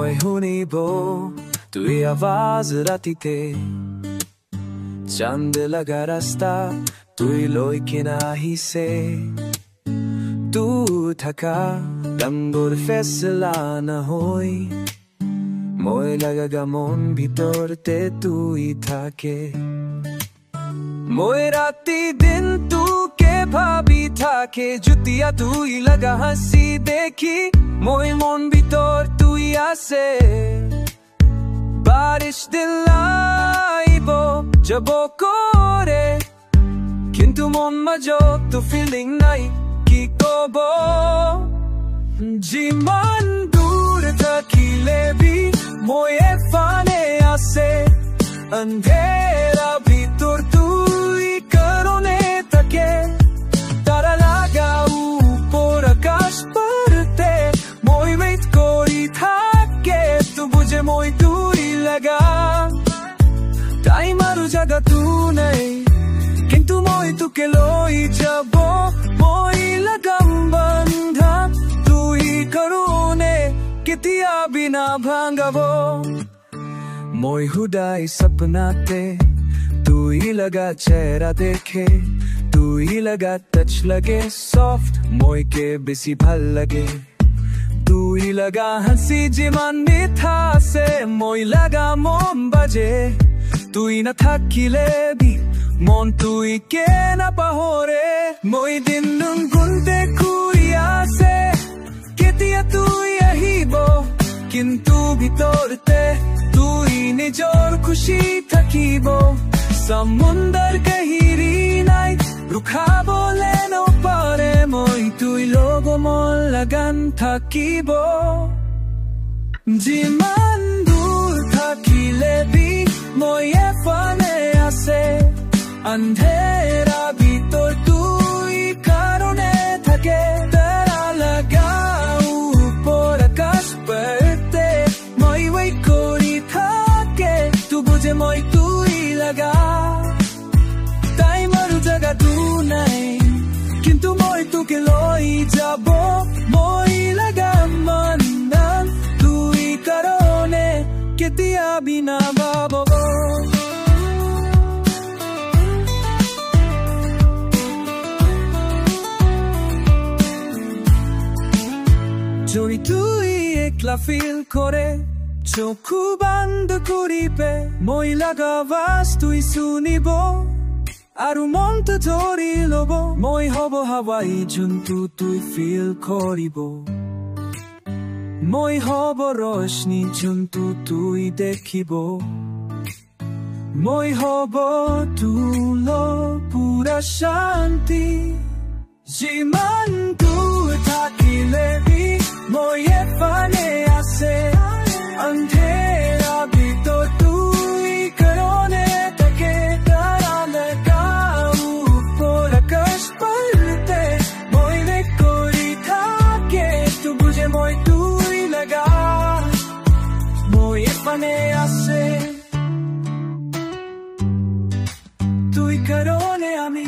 মই শুনিব তুই আৱাজ ৰাতিতে চান্দ লগা ৰাস্তা তুই লৈ কিনা আহিছে তুই থাকা ডাঙৰ ফেচলা নহয় মই লগা মন ভিতৰতে তুই থাকে মই ৰাতি দিন তোকে ভাবি থাকে যেতিয়া তুই লগা হাসি দেখি মই মন ভিতৰ তুই আছে বাৰিশ দিন আইব যাব কৰে কিন্তু মন মাজত তো ফিলিং নাই কি কব যিমান দূৰ থাকিলে বি মই এফালে আছে আন্ধেৰা ভিতৰ তুই কারণে থাকে তারা লাগা উপর আকাশ পড়তে মই ওয়েট করি থাকে তু বুঝে মই তুই লাগা টাইম আর জায়গা তু নাই কিন্তু মই তোকে লই যাব মই লাগাম বন্ধন তুই কারণে কেতিয়া বিনা ভাঙাব মই হুদাই সপনাতে তুই লগা চেহারা দেখে তুই লগা টাচ লাগে সফট মই কে বেশি ভাল লাগে তুই লগা হাসি যিমান মিঠা আছে মই লগা মন বাজে তুই না থাকিলে বি মন তুই কে না পাহরে মই দিন গুনতে ঘুরি আছে কেতিয়া তুই আহিব কিন্তু ভিতৰতে তুই নিজৰ খুশি থাকিব সমুন্দৰ গহিৰি নাই ৰখাবলে নপাৰে মই তুই লগ মন লাগান থাকিব যিমান দূৰ থাকিলে বি মই এফালে আছে আন্ধেৰা ভিতৰ তুই কারণে থাকে তারা লাগা উপর আকাশ পড়তে মই ওয়েট করি থাকে তু বুঝে মই তুই লাগা টাইম আর জায়গা তু নাই কিন্তু মই তোকে লই যাব মই লাগা মন তুই কারণে কেতিয়া বিনা ভাবব যদি তুই একলা ফিল করে চকু বন্ধ করিবে মই লগা আৱাজ তুই শুনিব আৰু মনটো ধৰি লব মই হব হাৱাই যোনটো তুই ফিল কৰিব মই হব ৰশ্নি যোনটো তুই দেখিব মই হব তোৰ পুৰা শান্তি যিমান দূৰ থাকিলে বি মই এফালে আছে আন্ধেৰা ভিতৰ তুই কারণে থাকে তারা লাগা উপর আকাশ পড়তে মই ওয়েট করি থাকে তু বুঝে মই তুই লাগা মই এফালে আছে তুই কারণে আমি